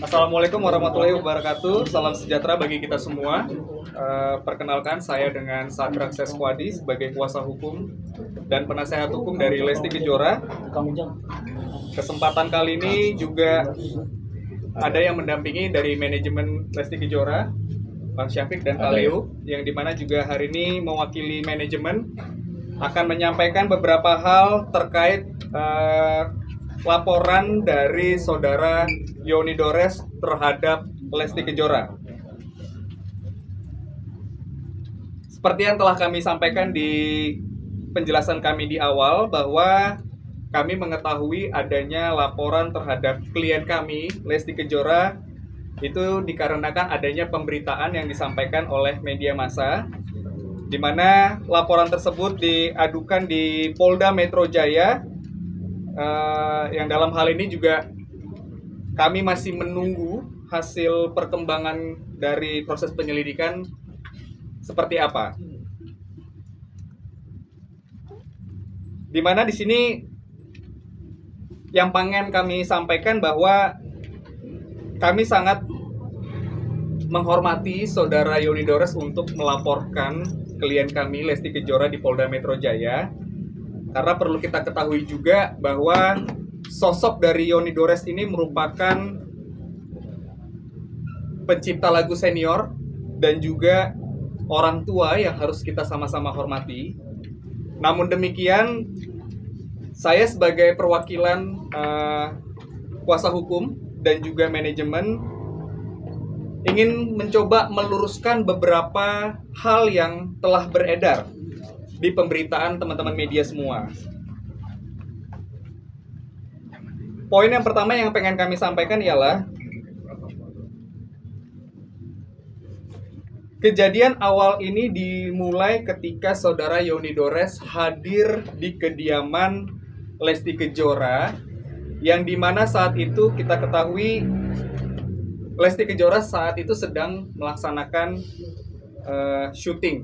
Assalamualaikum warahmatullahi wabarakatuh. Salam sejahtera bagi kita semua. Perkenalkan, saya dengan Sadrak Seswadi sebagai kuasa hukum dan penasehat hukum dari Lesti Kejora. Kesempatan kali ini juga ada yang mendampingi dari manajemen Lesti Kejora, Bang Syafiq dan Kak Leo, yang dimana juga hari ini mewakili manajemen akan menyampaikan beberapa hal terkait laporan dari saudara Yoni Dores terhadap Lesti Kejora. Seperti yang telah kami sampaikan di penjelasan kami di awal, bahwa kami mengetahui adanya laporan terhadap klien kami, Lesti Kejora, itu dikarenakan adanya pemberitaan yang disampaikan oleh media massa, di mana laporan tersebut diadukan di Polda Metro Jaya. Yang dalam hal ini juga kami masih menunggu hasil perkembangan dari proses penyelidikan seperti apa. Dimana di sini yang pengen kami sampaikan bahwa kami sangat menghormati saudara Yoni Dores untuk melaporkan klien kami Lesti Kejora di Polda Metro Jaya. Karena perlu kita ketahui juga bahwa sosok dari Yoni Dores ini merupakan pencipta lagu senior dan juga orang tua yang harus kita sama-sama hormati. Namun demikian, saya sebagai perwakilan kuasa hukum dan juga manajemen ingin mencoba meluruskan beberapa hal yang telah beredar di pemberitaan teman-teman media semua. Poin yang pertama yang pengen kami sampaikan ialah kejadian awal ini dimulai ketika saudara Yoni Dores hadir di kediaman Lesti Kejora, yang dimana saat itu kita ketahui Lesti Kejora saat itu sedang melaksanakan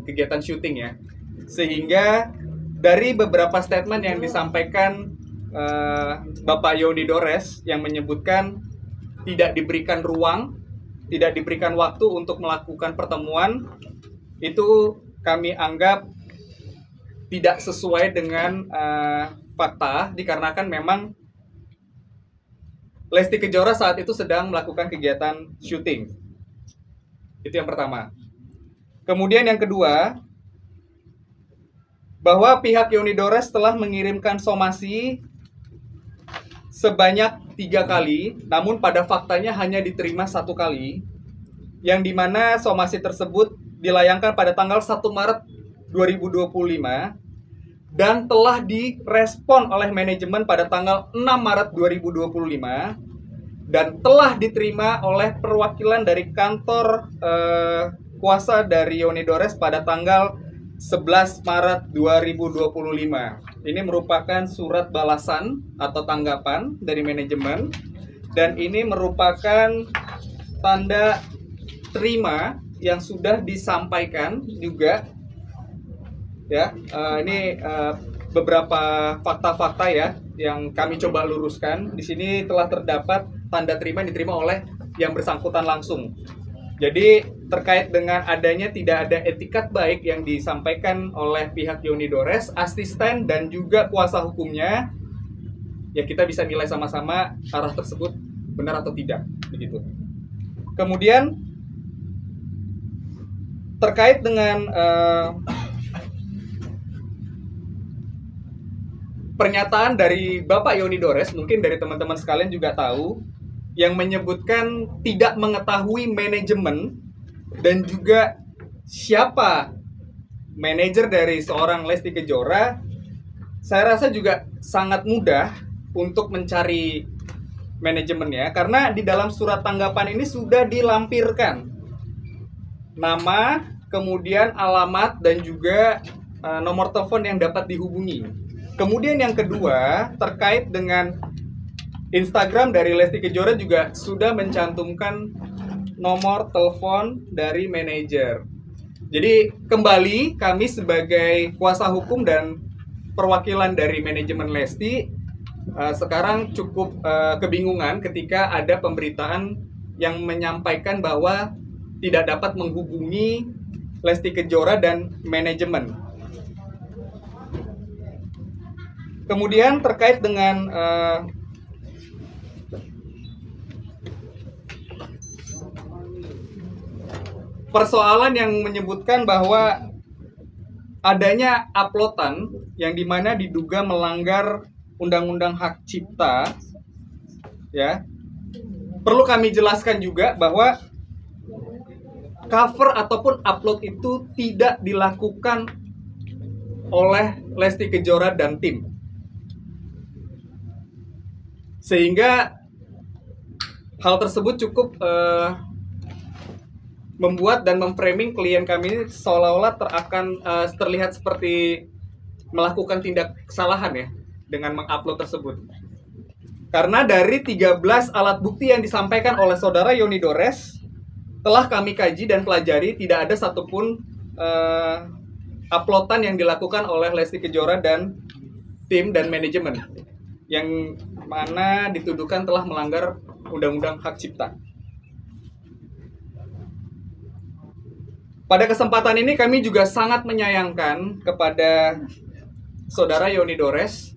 kegiatan syuting ya. Sehingga dari beberapa statement yang disampaikan Bapak Yoni Dores yang menyebutkan tidak diberikan ruang, tidak diberikan waktu untuk melakukan pertemuan, itu kami anggap tidak sesuai dengan fakta, dikarenakan memang Lesti Kejora saat itu sedang melakukan kegiatan syuting. Itu yang pertama. Kemudian yang kedua, bahwa pihak Yoni Dores telah mengirimkan somasi sebanyak 3 kali, namun pada faktanya hanya diterima 1 kali, yang dimana somasi tersebut dilayangkan pada tanggal 1 Maret 2025 dan telah direspon oleh manajemen pada tanggal 6 Maret 2025 dan telah diterima oleh perwakilan dari kantor kuasa dari Yoni Dores pada tanggal 11 Maret 2025. Ini merupakan surat balasan atau tanggapan dari manajemen, dan ini merupakan tanda terima yang sudah disampaikan juga ya. Ini beberapa fakta-fakta ya yang kami coba luruskan. Di sini telah terdapat tanda terima yang diterima oleh yang bersangkutan langsung. Jadi terkait dengan adanya tidak ada etikat baik yang disampaikan oleh pihak Yoni Dores, asisten dan juga kuasa hukumnya, ya kita bisa nilai sama-sama arah tersebut benar atau tidak, begitu. Kemudian terkait dengan pernyataan dari Bapak Yoni Dores, mungkin dari teman-teman sekalian juga tahu, yang menyebutkan tidak mengetahui manajemen dan juga siapa manajer dari seorang Lesti Kejora. Saya rasa juga sangat mudah untuk mencari manajemennya, karena di dalam surat tanggapan ini sudah dilampirkan nama, kemudian alamat, dan juga nomor telepon yang dapat dihubungi. Kemudian yang kedua, terkait dengan Instagram dari Lesti Kejora juga sudah mencantumkan nomor telepon dari manajer. Jadi kembali kami sebagai kuasa hukum dan perwakilan dari manajemen Lesti sekarang cukup kebingungan ketika ada pemberitaan yang menyampaikan bahwa tidak dapat menghubungi Lesti Kejora dan manajemen. Kemudian terkait dengan persoalan yang menyebutkan bahwa adanya uploadan yang dimana diduga melanggar undang-undang hak cipta, ya, perlu kami jelaskan juga bahwa cover ataupun upload itu tidak dilakukan oleh Lesti Kejora dan tim, sehingga hal tersebut cukup membuat dan memframing klien kami ini seolah-olah terlihat seperti melakukan tindak kesalahan ya dengan mengupload tersebut. Karena dari 13 alat bukti yang disampaikan oleh saudara Yoni Dores telah kami kaji dan pelajari, tidak ada satupun uploadan yang dilakukan oleh Lesti Kejora dan tim dan manajemen yang mana dituduhkan telah melanggar undang-undang hak cipta. Pada kesempatan ini kami juga sangat menyayangkan kepada saudara Yoni Dores,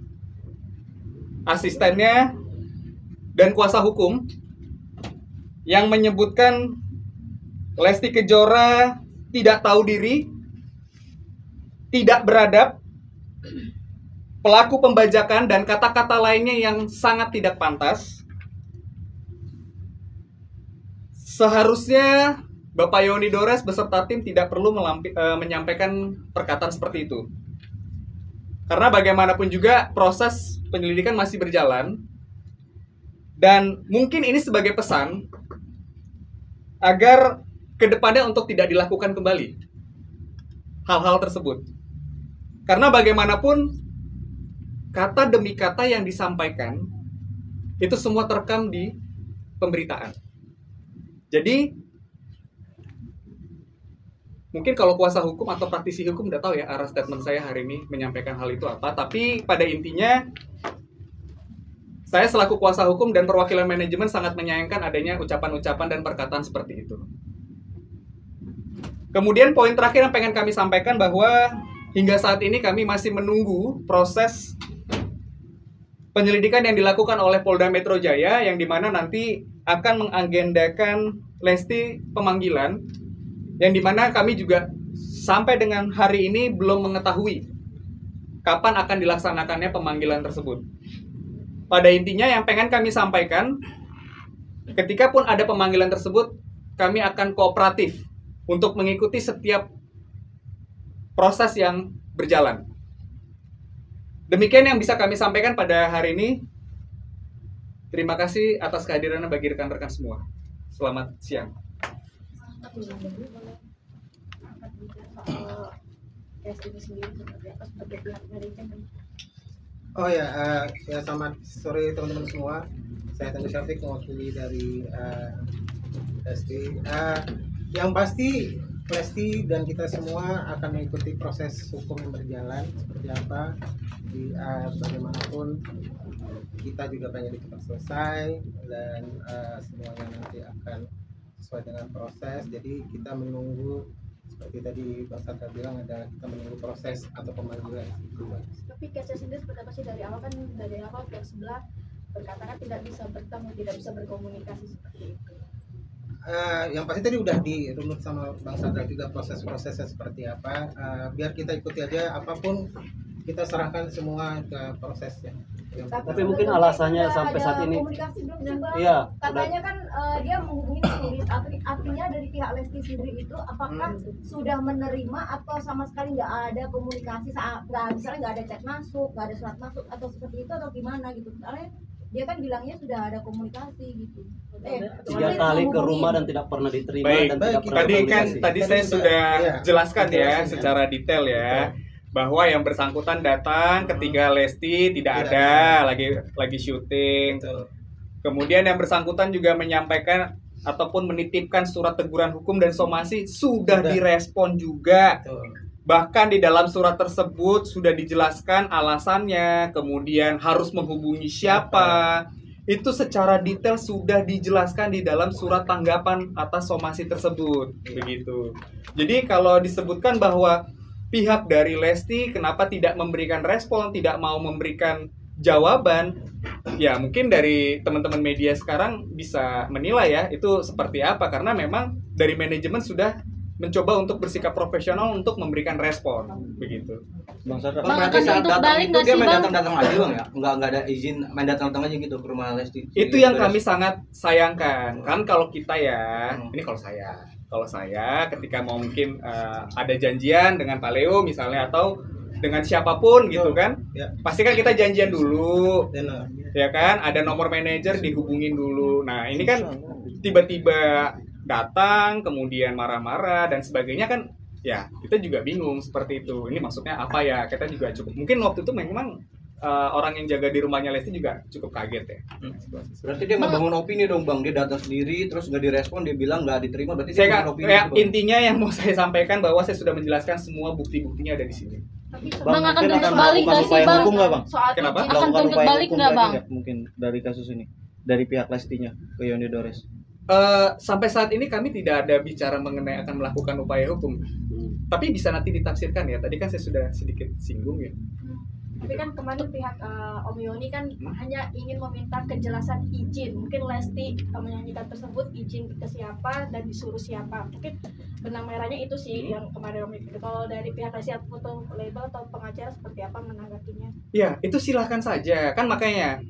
asistennya, dan kuasa hukum yang menyebutkan Lesti Kejora tidak tahu diri, tidak beradab, pelaku pembajakan, dan kata-kata lainnya yang sangat tidak pantas. Seharusnya Bapak Yoni Dores beserta tim tidak perlu menyampaikan perkataan seperti itu. Karena bagaimanapun juga proses penyelidikan masih berjalan. Dan mungkin ini sebagai pesan agar kedepannya untuk tidak dilakukan kembali hal-hal tersebut. Karena bagaimanapun kata demi kata yang disampaikan itu semua terekam di pemberitaan. Jadi mungkin kalau kuasa hukum atau praktisi hukum udah tahu ya arah statement saya hari ini menyampaikan hal itu apa. Tapi pada intinya saya selaku kuasa hukum dan perwakilan manajemen sangat menyayangkan adanya ucapan-ucapan dan perkataan seperti itu. Kemudian poin terakhir yang pengen kami sampaikan bahwa hingga saat ini kami masih menunggu proses penyelidikan yang dilakukan oleh Polda Metro Jaya yang dimana nanti akan mengagendakan Lesti pemanggilan, yang dimana kami juga sampai dengan hari ini belum mengetahui kapan akan dilaksanakannya pemanggilan tersebut. Pada intinya yang pengen kami sampaikan, ketika pun ada pemanggilan tersebut, kami akan kooperatif untuk mengikuti setiap proses yang berjalan. Demikian yang bisa kami sampaikan pada hari ini. Terima kasih atas kehadirannya bagi rekan-rekan semua. Selamat siang. Oh ya, selamat sore teman-teman semua. Saya Teguh Syafiq, mewakili dari Lesti. Yang pasti Lesti dan kita semua akan mengikuti proses hukum yang berjalan seperti apa. Bagaimanapun kita juga pengen cepat selesai dan semuanya nanti akan sesuai dengan proses. Jadi kita menunggu seperti tadi Bang Sandra bilang, adalah kita menunggu proses atau pemanggilan itu. Tapi case sendiri seperti apa sih? Dari awal pihak sebelah berkatakan tidak bisa bertemu, tidak bisa berkomunikasi seperti itu. Yang pasti tadi udah dirunut sama Bang Sandra juga proses-prosesnya seperti apa. Biar kita ikuti aja, apapun kita serahkan semua ke prosesnya. Tapi mungkin alasannya sampai saat ini komunikasi belum sih, Bang? Iya, katanya kan dia menghubungi tulis, artinya dari pihak Lesti sendiri itu apakah sudah menerima atau sama sekali nggak ada komunikasi, misalnya nggak ada chat masuk, nggak ada surat masuk atau seperti itu, atau gimana gitu? Soalnya dia kan bilangnya sudah ada komunikasi gitu. 3 kali ke rumah dan tidak pernah diterima. Baik, dan tidak pernah tadi saya sudah jelaskan ya Jelaskan, secara detail ya. Bahwa yang bersangkutan datang ketika Lesti tidak ada lagi syuting. Betul. Kemudian yang bersangkutan juga menyampaikan ataupun menitipkan surat teguran hukum dan somasi sudah direspon juga. Betul. Bahkan di dalam surat tersebut sudah dijelaskan alasannya, kemudian harus menghubungi siapa. Itu secara detail sudah dijelaskan di dalam surat tanggapan atas somasi tersebut. Begitu. Jadi kalau disebutkan bahwa pihak dari Lesti kenapa tidak memberikan respon, tidak mau memberikan jawaban, ya mungkin dari teman-teman media sekarang bisa menilai ya itu seperti apa, karena memang dari manajemen sudah mencoba untuk bersikap profesional untuk memberikan respon begitu. Bang Sarka. Bang, Berarti akan saat tutup datang balik itu nggak dia sih, main Bang? datang-datang aja bang ya, nggak ada izin main datang-datang aja gitu ke rumah Lesti. Itu yang kami sangat sayangkan. Kan kalau kita ya, ini kalau saya ketika mau mungkin ada janjian dengan Pak Leo misalnya atau dengan siapapun gitu kan, Ya. pasti kan kita janjian dulu, Dan ya kan, ada nomor manajer dihubungin dulu. Nah ini kan tiba-tiba datang kemudian marah-marah dan sebagainya kan, ya kita juga bingung seperti itu. Ini maksudnya apa ya? Kita juga cukup mungkin waktu itu memang orang yang jaga di rumahnya Lesti juga cukup kaget ya. Berarti dia ngebangun opini dong bang, dia datang sendiri terus nggak direspon, dia bilang nggak diterima, berarti dia Saya bangun opini ya, gitu, Bang. intinya yang mau saya sampaikan bahwa saya sudah menjelaskan semua bukti-buktinya ada di sini. Bang, akan mungkin tuntut balik melakukan nggak sih, upaya Bang? hukum nggak, Bang? Soal Kenapa? izin. Akan Melakukan tuntut upaya balik hukum nggak, lagi Bang? nggak mungkin dari kasus ini, dari pihak Lestinya ke Yoni Dores? Sampai saat ini kami tidak ada bicara mengenai akan melakukan upaya hukum. Tapi bisa nanti ditafsirkan ya. Tadi kan saya sudah sedikit singgung ya. Tapi kan kemarin pihak Om Yoni kan hanya ingin meminta kejelasan izin. Mungkin Lesti menyanyikan tersebut izin ke siapa dan disuruh siapa. Mungkin benang merahnya itu sih yang kemarin Om Yoni. Kalau dari pihak Lesti atau label atau pengacara seperti apa menanggapinya? Ya, itu silahkan saja. Kan makanya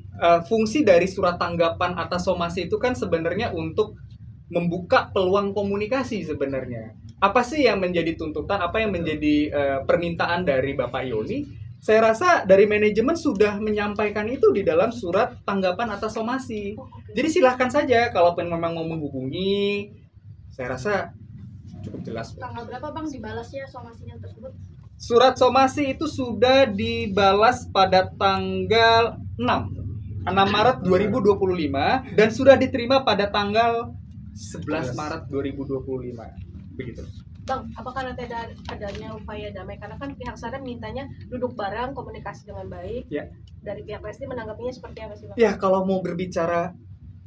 fungsi dari surat tanggapan atas somasi itu kan sebenarnya untuk membuka peluang komunikasi sebenarnya. Apa sih yang menjadi tuntutan, apa yang menjadi permintaan dari Bapak Yoni? Saya rasa dari manajemen sudah menyampaikan itu di dalam surat tanggapan atas somasi. Jadi silahkan saja, kalaupun memang mau menghubungi, saya rasa cukup jelas. Tanggal berapa Bang dibalasnya somasinya tersebut? Surat somasi itu sudah dibalas pada tanggal 6 Maret 2025 dan sudah diterima pada tanggal 11 Maret 2025. Begitu. Bang, apakah nanti ada adanya upaya damai? Karena kan pihak sana mintanya duduk bareng, komunikasi dengan baik. Ya. Dari pihak Lesti menanggapinya seperti apa sih, Bang? Ya, kalau mau berbicara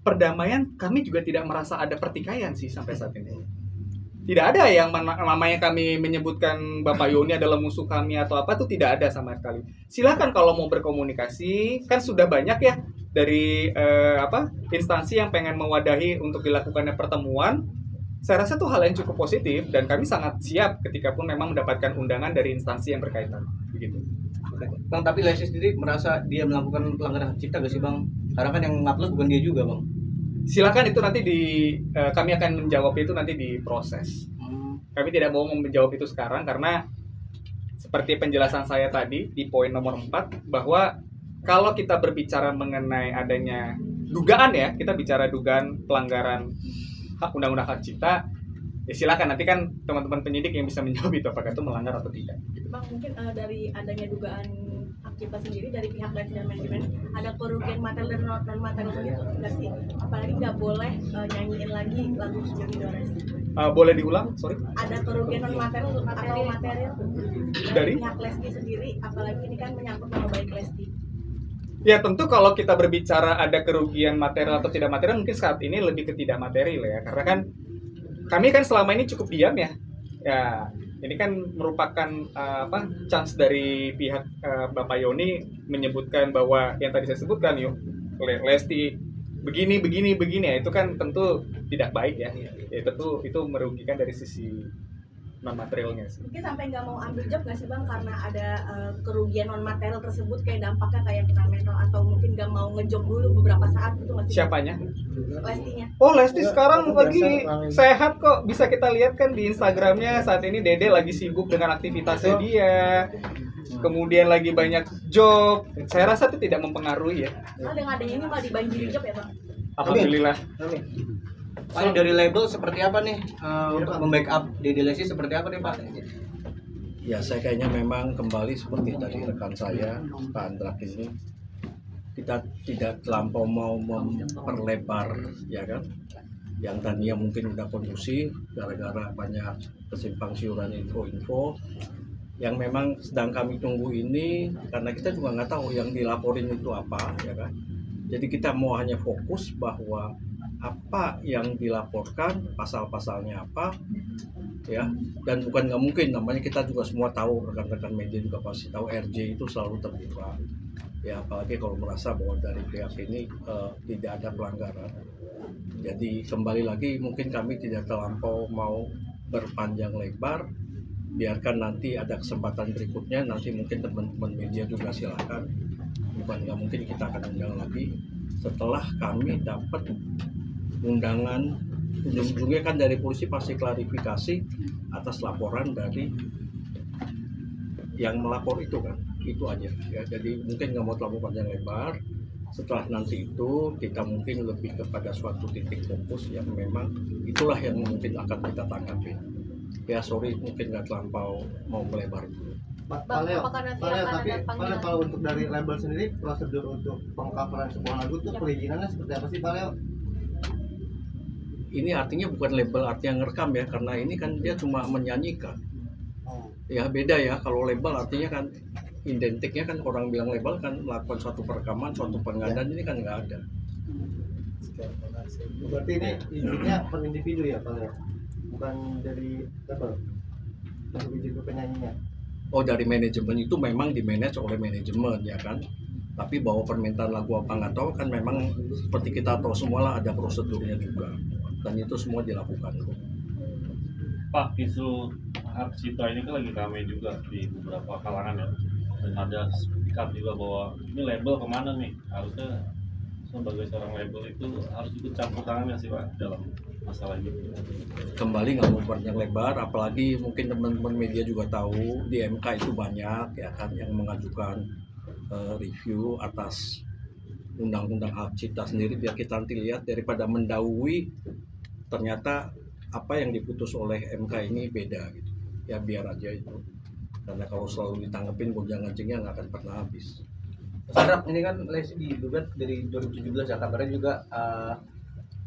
perdamaian, kami juga tidak merasa ada pertikaian sih sampai saat ini. Tidak ada yang namanya kami menyebutkan Bapak Yoni adalah musuh kami atau apa, itu tidak ada sama sekali. Silakan kalau mau berkomunikasi, kan sudah banyak ya dari instansi yang pengen mewadahi untuk dilakukannya pertemuan. Saya rasa itu hal yang cukup positif dan kami sangat siap ketika pun memang mendapatkan undangan dari instansi yang berkaitan. Begitu. Bang, tapi Lesti sendiri merasa dia melakukan pelanggaran hak cipta gak sih bang? Karena kan yang ngupload bukan dia juga bang. Silakan itu nanti kami akan menjawab itu nanti di proses. Kami tidak mau menjawab itu sekarang karena seperti penjelasan saya tadi di poin nomor 4 bahwa kalau kita berbicara mengenai adanya dugaan ya, kita bicara dugaan pelanggaran hak undang-undang hak cipta, ya silakan nanti kan teman-teman penyidik yang bisa menjawab itu apakah itu melanggar atau tidak. Bang, mungkin dari adanya dugaan hak cipta sendiri dari pihak Lesti dan manajemen, ada kerugian material dan non material gitu nggak sih? Apalagi nggak boleh nyanyiin lagi lagu Yoni Dores. Boleh diulang, sorry. Ada kerugian non material atau material Dari? pihak Lesti sendiri, apalagi ini kan menyangkut nama baik Lesti. Ya tentu kalau kita berbicara ada kerugian material atau tidak material mungkin saat ini lebih ke tidak material ya, karena kan kami kan selama ini cukup diam ya. Ya ini kan merupakan chance dari pihak Bapak Yoni menyebutkan bahwa yang tadi saya sebutkan yuk Lesti begini ya, itu kan tentu tidak baik ya. Ya tentu itu merugikan dari sisi non materialnya sih. Mungkin sampai nggak mau ambil job nggak sih bang karena ada kerugian non material tersebut, kayak dampaknya kayak kena mental atau mungkin nggak mau ngejob dulu beberapa saat gitu nggak sih? Siapanya? Lestinya. Oh Lesti sekarang aku lagi biasa sehat kok, bisa kita lihat kan di Instagramnya saat ini Dede lagi sibuk dengan aktivitasnya dia, kemudian lagi banyak job. Saya rasa itu tidak mempengaruhi ya. Nah, dengan adanya ini malah dibanjiri job ya bang? Alhamdulillah. Amin. Pak, dari label seperti apa nih untuk membackup Dede Lesti seperti apa nih Pak? Ya saya kayaknya memang kembali seperti tadi rekan saya Pak Andrak ini, kita tidak terlampau mau memperlebar ya kan, yang tadinya mungkin udah kondusif gara-gara banyak kesimpang siuran info-info, yang memang sedang kami tunggu ini, karena kita juga nggak tahu yang dilaporin itu apa, ya kan. Jadi kita mau hanya fokus bahwa apa yang dilaporkan, pasal-pasalnya apa, ya. Dan bukan nggak mungkin, namanya kita juga semua tahu, rekan-rekan media juga pasti tahu RJ itu selalu terbuka. Ya, apalagi kalau merasa bahwa dari pihak ini tidak ada pelanggaran. Jadi kembali lagi mungkin kami tidak terlampau mau berpanjang lebar, biarkan nanti ada kesempatan berikutnya, nanti mungkin teman-teman media juga silakan. Bukan nggak mungkin kita akan undang lagi setelah kami dapat undangan. Ujung-ujungnya kan dari polisi pasti klarifikasi atas laporan dari yang melapor itu kan, itu aja ya. Jadi mungkin nggak mau terlalu panjang lebar. Setelah nanti itu kita mungkin lebih kepada suatu titik fokus yang memang itulah yang mungkin akan kita tanggapi. Ya sorry mungkin nggak terlampau mau melebar dulu. Pak Bang, Leo, apakah nanti Pak Leo, akan tapi ada Pak Leo, panggilan? kalau untuk dari label sendiri prosedur untuk pengcoveran sebuah lagu tuh perizinannya seperti apa sih Pak Leo? Ini artinya bukan label artinya ngerekam ya, karena ini kan dia cuma menyanyikan. Ya beda ya, kalau label artinya kan identiknya kan orang bilang label kan melakukan suatu perekaman, suatu pengadaan, ini kan nggak ada. Berarti ini izinnya per individu ya Pak Leo? Bukan dari label? Untuk izin ke penyanyinya? Oh dari manajemen itu memang dimanage oleh manajemen ya kan. Tapi bahwa permintaan lagu apa nggak tahu kan memang seperti kita tahu semua lah ada prosedurnya juga. Dan itu semua dilakukan. Pak, isu hak cipta ini kan lagi ramai juga di beberapa kalangan ya. Dan ada sikap juga bahwa ini label kemana nih? Harusnya sebagai seorang label itu harus ikut campur tangan sih Pak dalam masalah ini. Kembali nggak mau panjang lebar, apalagi mungkin teman-teman media juga tahu di MK itu banyak ya kan yang mengajukan review atas undang-undang hak cipta sendiri, biar kita nanti lihat daripada mendahului ternyata apa yang diputus oleh MK ini beda gitu. Ya biar aja itu. Karena kalau selalu ditanggepin gonjang-ganjingnya nggak akan pernah habis. Sarap, ini kan Lesti digugat dari 2017 ya, kabarnya juga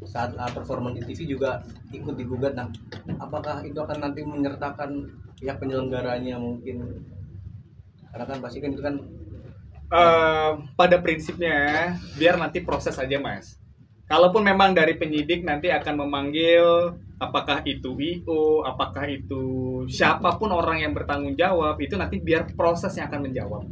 saat performa di TV juga ikut digugat. Nah, apakah itu akan nanti menyertakan pihak penyelenggaranya mungkin? Karena kan pasti kan itu kan pada prinsipnya biar nanti proses aja Mas. Kalaupun memang dari penyidik nanti akan memanggil apakah itu IO, apakah itu siapapun orang yang bertanggung jawab, itu nanti biar prosesnya akan menjawab.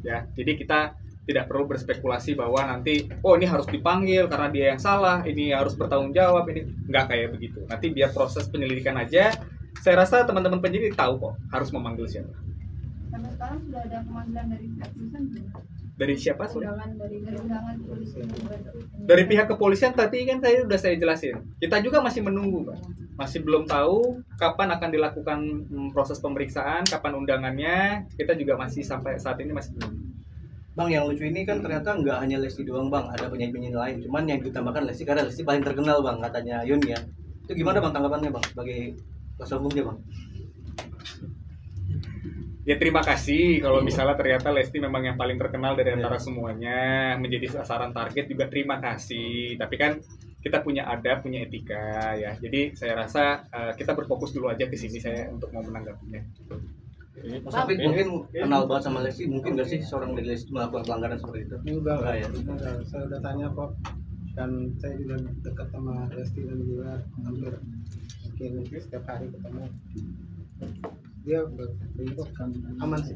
Ya, jadi kita tidak perlu berspekulasi bahwa nanti oh ini harus dipanggil karena dia yang salah, ini harus bertanggung jawab, ini nggak kayak begitu. Nanti biar proses penyelidikan aja. Saya rasa teman-teman penyidik tahu kok harus memanggil siapa. Sampai sekarang sudah ada pemanggilan dari pihak kepolisian belum? Dari siapa? Sorry? Dari undangan kepolisian. Dari pihak kepolisian tadi kan saya jelasin. Kita juga masih menunggu, Pak. Masih belum tahu kapan akan dilakukan proses pemeriksaan, kapan undangannya. Kita juga masih sampai saat ini masih belum. Bang, yang lucu ini kan ternyata nggak hanya Lesti doang Bang, ada penyanyi-penyanyi lain. Cuman yang ditambahkan Lesti karena Lesti paling terkenal Bang, katanya Yun ya. Itu gimana Bang tanggapannya Bang sebagai kuasa hukumnya Bang? Ya terima kasih kalau misalnya ternyata Lesti memang yang paling terkenal dari antara semuanya, menjadi sasaran target juga terima kasih. Tapi kan kita punya adab, punya etika ya. Jadi saya rasa kita berfokus dulu aja ke sini saya untuk mau menanggapinya. Mas Afif mungkin kenal banget sama Lesti, mungkin nggak sih seorang dari Lesti melakukan pelanggaran seperti itu? Enggak lah ya. Saya udah tanya kok, dan saya juga dekat sama Lesti dan juga hampir mungkin setiap hari ketemu. Dia aman sih.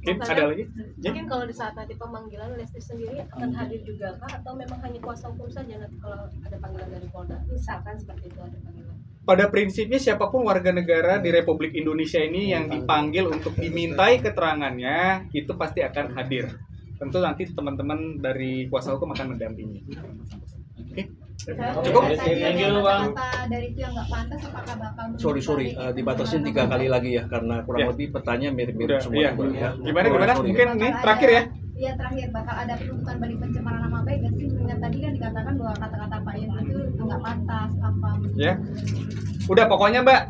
Ada lagi? Mungkin kalau di saat nanti pemanggilan Lesti sendiri akan hadir juga kah atau memang hanya kuasa hukum saja nanti kalau ada panggilan dari Polda? Misalkan seperti itu ada panggilan. Pada prinsipnya siapapun warga negara di Republik Indonesia ini yang dipanggil untuk dimintai keterangannya itu pasti akan hadir. Tentu nanti teman-teman dari kuasa hukum akan mendampingi. Oke. Cukup? Thank you Bang. Dari itu yang nggak pantas apakah bakal Sorry, dibatasin 3 kali lagi ya karena kurang lebih pertanyaan mirip-mirip semua iya. juga ya. Gimana? Mungkin ini terakhir ya. Iya terakhir, bakal ada penuntutan bagi pencemaran nama baik gak sih? Mengingat tadi kan dikatakan bahwa kata-kata Pak Yun itu nggak pantas apa? Ya. Udah pokoknya Mbak,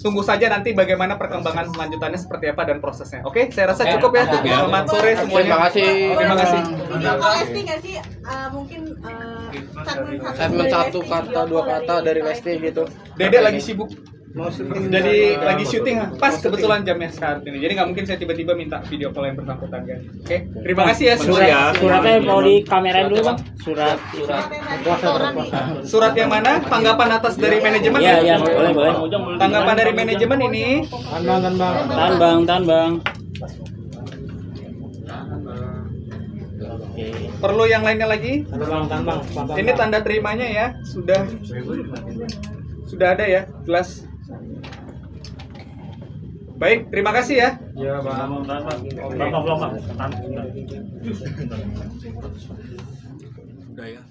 tunggu saja nanti bagaimana perkembangan selanjutannya seperti apa dan prosesnya. Oke, saya rasa cukup ya. Selamat sore semuanya. Terima kasih. Terima kasih. Kalau Lesti nggak sih mungkin Statement 1 kata 2 kata dari Lesti gitu. Dede lagi sibuk mau syuting. Jadi lagi syuting, pas kebetulan jamnya saat ini. Jadi nggak mungkin saya tiba-tiba minta video call yang bersangkutan kan. Oke, terima kasih ya semua ya. Suratnya mau di kamerain dulu bang. Surat yang mana? Tanggapan atas dari manajemen? Iya iya boleh boleh. Tanggapan dari manajemen ini. Tahan bang. Perlu yang lainnya lagi? Ini tanda terimanya ya, sudah ada ya, jelas. Baik, terima kasih ya. Ya, Bang. Udah ya.